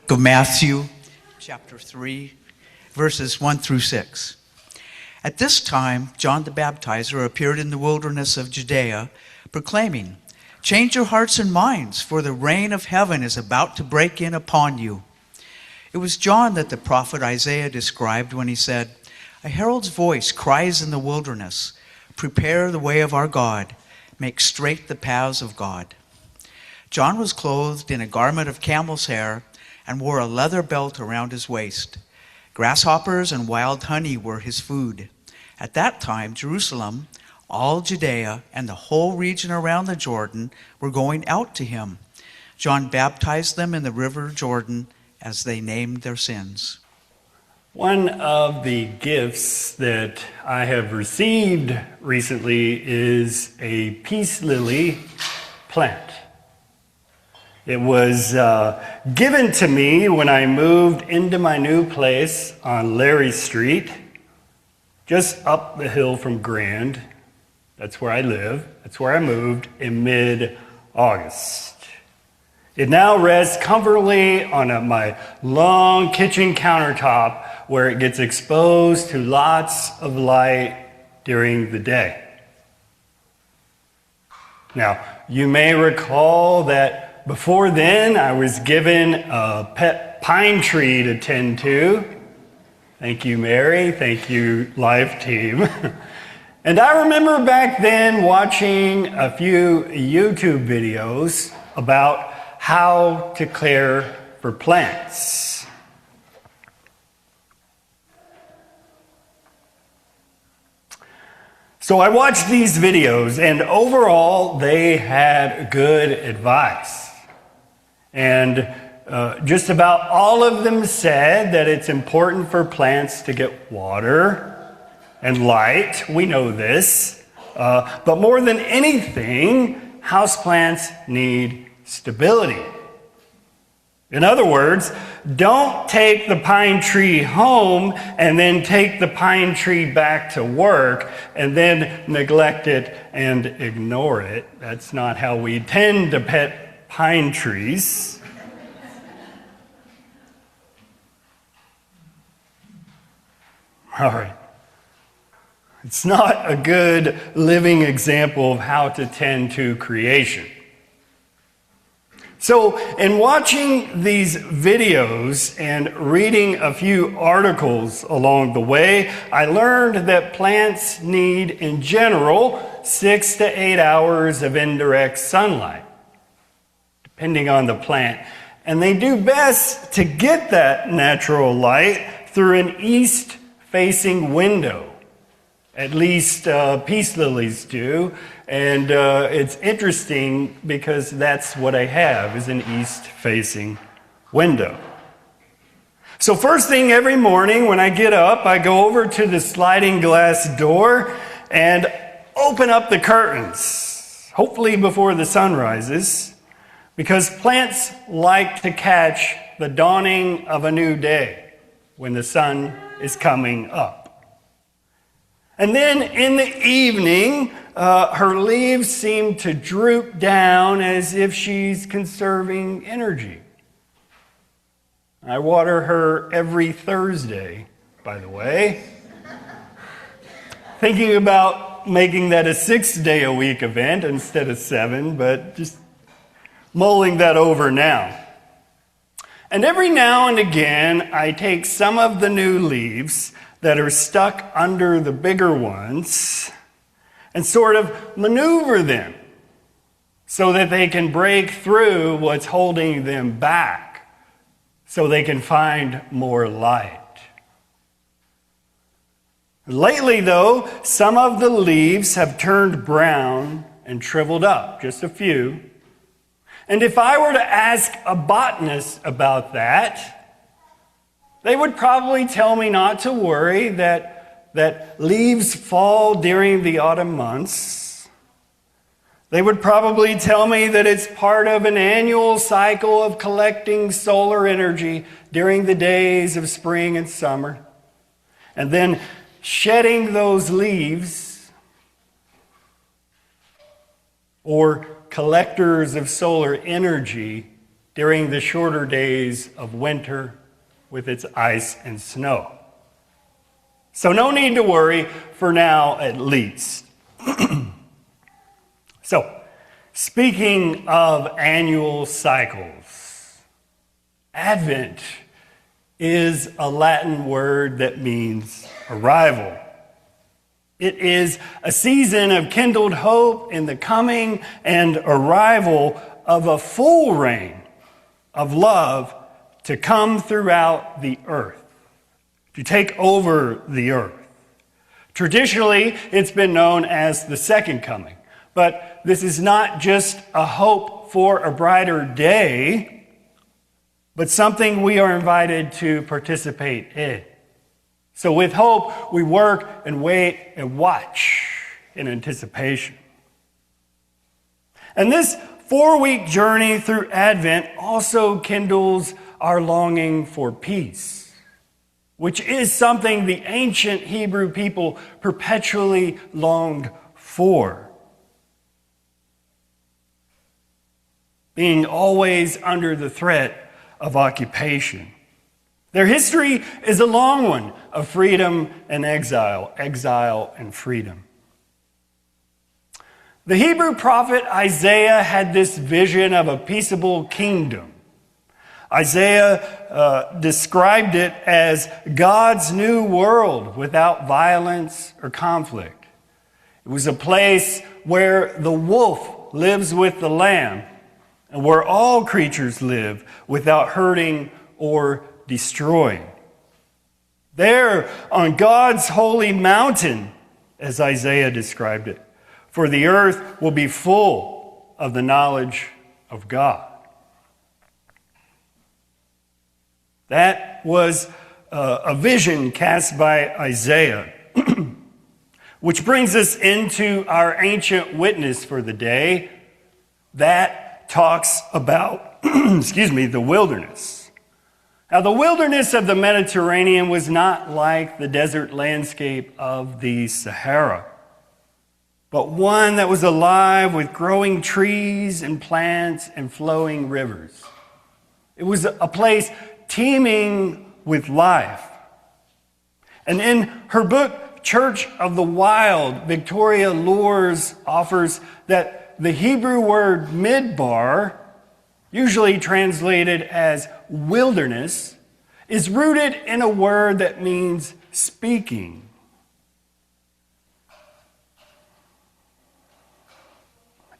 Of Matthew chapter 3, verses 1 through 6. At this time, John the Baptizer appeared in the wilderness of Judea, proclaiming, "Change your hearts and minds, for the reign of heaven is about to break in upon you." It was John that the prophet Isaiah described when he said, "A herald's voice cries in the wilderness, prepare the way of our God, make straight the paths of God." John was clothed in a garment of camel's hair and wore a leather belt around his waist. Grasshoppers and wild honey were his food. At that time, Jerusalem, all Judea, and the whole region around the Jordan were going out to him. John baptized them in the river Jordan as they named their sins. One of the gifts that I have received recently is a peace lily plant. It was given to me when I moved into my new place on Larry Street, just up the hill from Grand. That's where I live. That's where I moved in mid-August. It now rests comfortably on my long kitchen countertop where it gets exposed to lots of light during the day. Now, you may recall that before then, I was given a pet pine tree to tend to. Thank you, Mary. Thank you, Life Team. And I remember back then watching a few YouTube videos about how to care for plants. So I watched these videos, and overall, they had good advice. And just about all of them said that it's important for plants to get water and light. We know this. But more than anything, houseplants need stability. In other words, don't take the pine tree home and then take the pine tree back to work and then neglect it and ignore it. That's not how we tend to pet pine trees. All right. It's not a good living example of how to tend to creation. So, in watching these videos and reading a few articles along the way, I learned that plants need, in general, 6 to 8 hours of indirect sunlight, depending on the plant. And they do best to get that natural light through an east-facing window. At least peace lilies do. And it's interesting because that's what I have, is an east-facing window. So first thing every morning when I get up, I go over to the sliding glass door and open up the curtains, hopefully before the sun rises, because plants like to catch the dawning of a new day when the sun is coming up. And then in the evening, her leaves seem to droop down as if she's conserving energy. I water her every Thursday, by the way. Thinking about making that a 6-day-a-week event instead of 7, but just mulling that over now. And every now and again, I take some of the new leaves that are stuck under the bigger ones and sort of maneuver them so that they can break through what's holding them back so they can find more light. Lately, though, some of the leaves have turned brown and shriveled up, just a few. And if I were to ask a botanist about that, they would probably tell me not to worry, that leaves fall during the autumn months. They would probably tell me that it's part of an annual cycle of collecting solar energy during the days of spring and summer, and then shedding those leaves, or collectors of solar energy, during the shorter days of winter with its ice and snow. So no need to worry, for now at least. So, speaking of annual cycles, Advent is a Latin word that means arrival. It is a season of kindled hope in the coming and arrival of a full reign of love to come throughout the earth, to take over the earth. Traditionally, it's been known as the second coming, but this is not just a hope for a brighter day, but something we are invited to participate in. So with hope, we work and wait and watch in anticipation. And this 4-week journey through Advent also kindles our longing for peace, which is something the ancient Hebrew people perpetually longed for. Being always under the threat of occupation. Their history is a long one of freedom and exile, exile and freedom. The Hebrew prophet Isaiah had this vision of a peaceable kingdom. Isaiah described it as God's new world without violence or conflict. It was a place where the wolf lives with the lamb and where all creatures live without hurting or destroying. There on God's holy mountain, as Isaiah described it, for the earth will be full of the knowledge of God. That was a vision cast by Isaiah, which brings us into our ancient witness for the day that talks about, the wilderness. Now, the wilderness of the Mediterranean was not like the desert landscape of the Sahara, but one that was alive with growing trees and plants and flowing rivers. It was a place teeming with life. And in her book, Church of the Wild, Victoria Loors offers that the Hebrew word midbar, usually translated as wilderness, is rooted in a word that means speaking.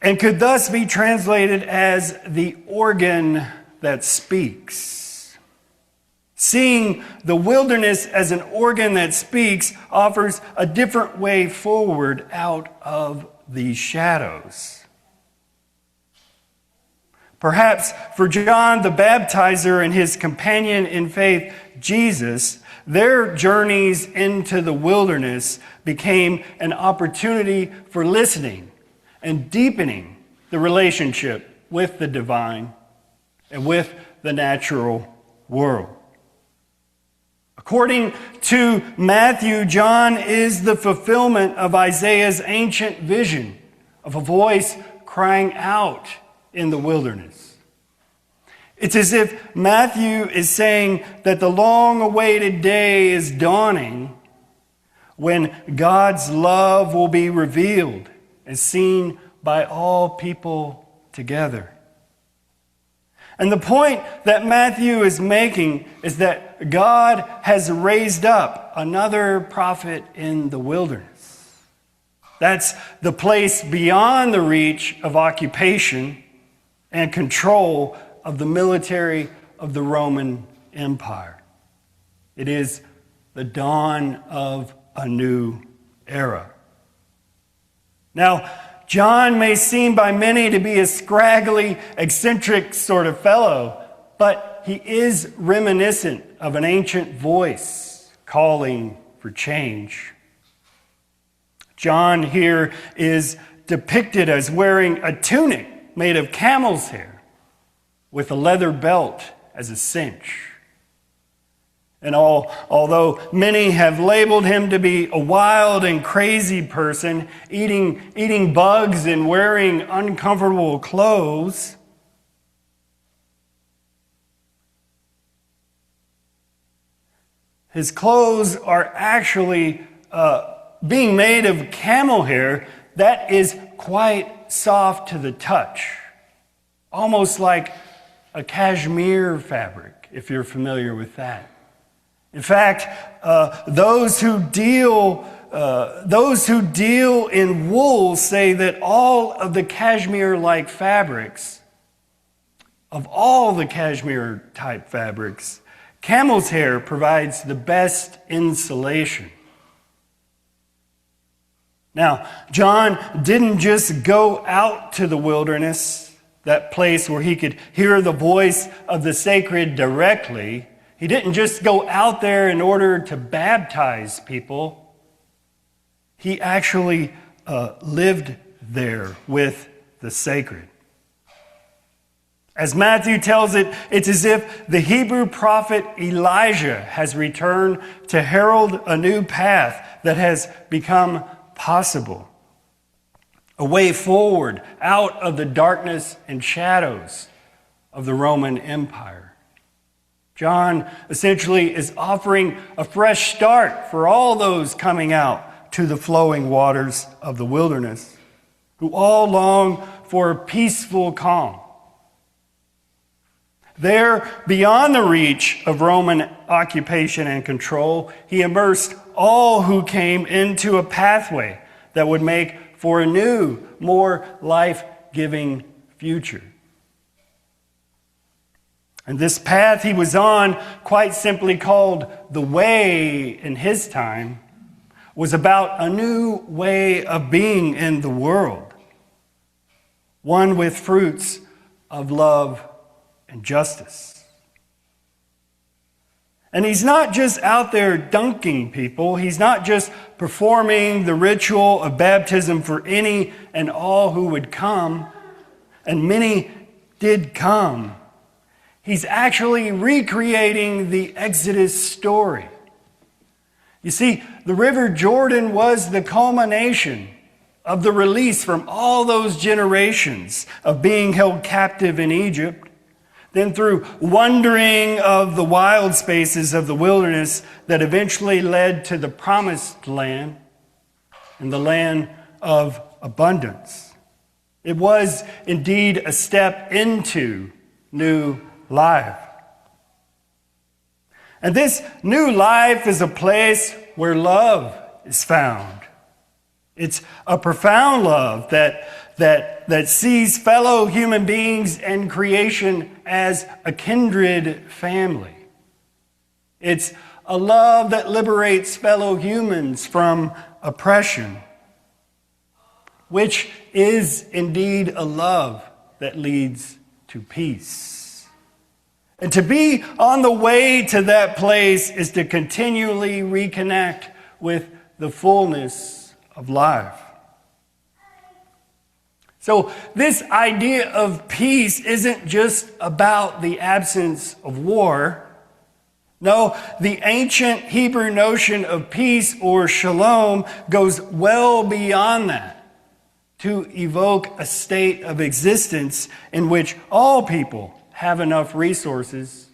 And could thus be translated as the organ that speaks. Seeing the wilderness as an organ that speaks offers a different way forward out of the shadows. Perhaps for John the Baptizer and his companion in faith, Jesus, their journeys into the wilderness became an opportunity for listening and deepening the relationship with the divine and with the natural world. According to Matthew, John is the fulfillment of Isaiah's ancient vision of a voice crying out in the wilderness. It's as if Matthew is saying that the long-awaited day is dawning when God's love will be revealed and seen by all people together. And the point that Matthew is making is that God has raised up another prophet in the wilderness. That's the place beyond the reach of occupation and control of the military of the Roman Empire. It is the dawn of a new era. Now, John may seem by many to be a scraggly, eccentric sort of fellow, but he is reminiscent of an ancient voice calling for change. John here is depicted as wearing a tunic made of camel's hair with a leather belt as a cinch. And although many have labeled him to be a wild and crazy person, eating bugs and wearing uncomfortable clothes, His clothes are actually being made of camel hair that is quite soft to the touch, almost like a cashmere fabric, if you're familiar with that. In fact, those who deal in wool say that all of the cashmere-like fabrics, of all the cashmere-type fabrics, camel's hair provides the best insulation. Now, John didn't just go out to the wilderness, that place where he could hear the voice of the sacred directly. He didn't just go out there in order to baptize people. He actually lived there with the sacred. As Matthew tells it, it's as if the Hebrew prophet Elijah has returned to herald a new path that has become possible. A way forward out of the darkness and shadows of the Roman Empire. John essentially is offering a fresh start for all those coming out to the flowing waters of the wilderness, who all long for a peaceful calm. There, beyond the reach of Roman occupation and control, he immersed all who came into a pathway that would make for a new, more life-giving future. And this path he was on, quite simply called the Way in his time, was about a new way of being in the world. One with fruits of love and justice. And he's not just out there dunking people. He's not just performing the ritual of baptism for any and all who would come. And many did come. He's actually recreating the Exodus story. You see, the River Jordan was the culmination of the release from all those generations of being held captive in Egypt. Then through wandering of the wild spaces of the wilderness that eventually led to the promised land and the land of abundance. It was indeed a step into new life. And this new life is a place where love is found. It's a profound love that sees fellow human beings and creation as a kindred family. It's a love that liberates fellow humans from oppression, which is indeed a love that leads to peace. And to be on the way to that place is to continually reconnect with the fullness of life. So this idea of peace isn't just about the absence of war. No, the ancient Hebrew notion of peace or shalom goes well beyond that to evoke a state of existence in which all people have enough resources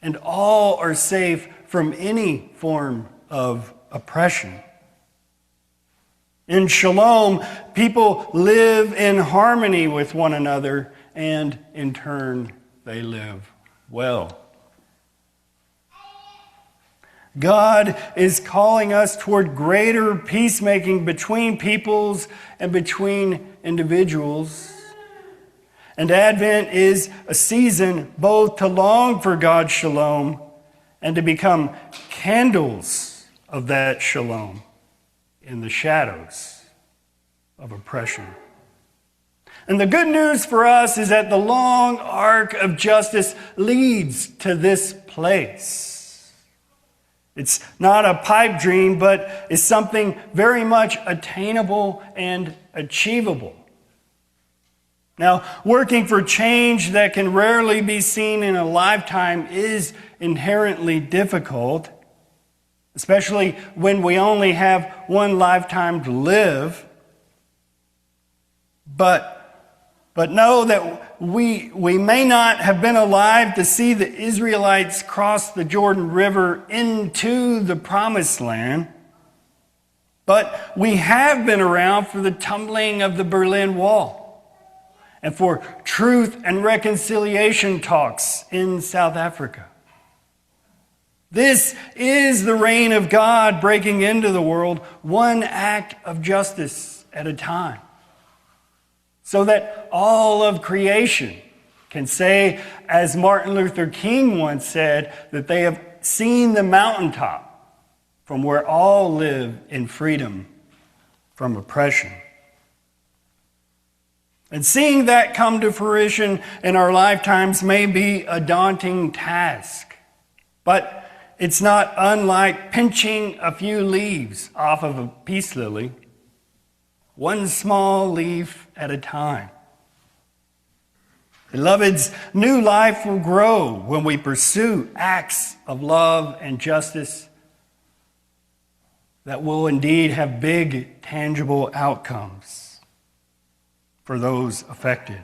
and all are safe from any form of oppression. In shalom, people live in harmony with one another, and in turn, they live well. God is calling us toward greater peacemaking between peoples and between individuals. And Advent is a season both to long for God's shalom and to become candles of that shalom in the shadows of oppression. And the good news for us is that the long arc of justice leads to this place. It's not a pipe dream, but it's something very much attainable and achievable. Now, working for change that can rarely be seen in a lifetime is inherently difficult, especially when we only have one lifetime to live. But But know that we may not have been alive to see the Israelites cross the Jordan River into the Promised Land, but we have been around for the tumbling of the Berlin Wall and for truth and reconciliation talks in South Africa. This is the reign of God breaking into the world, one act of justice at a time, so that all of creation can say, as Martin Luther King once said, that they have seen the mountaintop from where all live in freedom from oppression. And seeing that come to fruition in our lifetimes may be a daunting task, but it's not unlike pinching a few leaves off of a peace lily, one small leaf at a time. Beloveds, new life will grow when we pursue acts of love and justice that will indeed have big, tangible outcomes for those affected.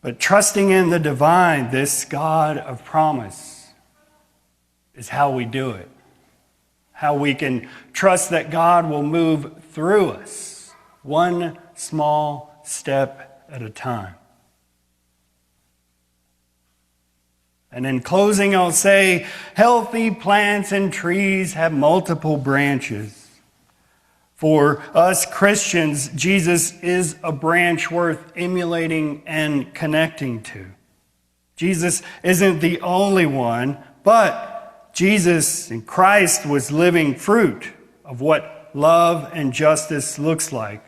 But trusting in the divine, this God of promise, is how we do it. How we can trust that God will move through us, one small step at a time. And in closing, I'll say, healthy plants and trees have multiple branches. For us Christians, Jesus is a branch worth emulating and connecting to. Jesus isn't the only one, but Jesus in Christ was living fruit of what love and justice looks like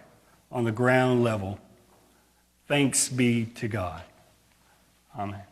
on the ground level. Thanks be to God. Amen.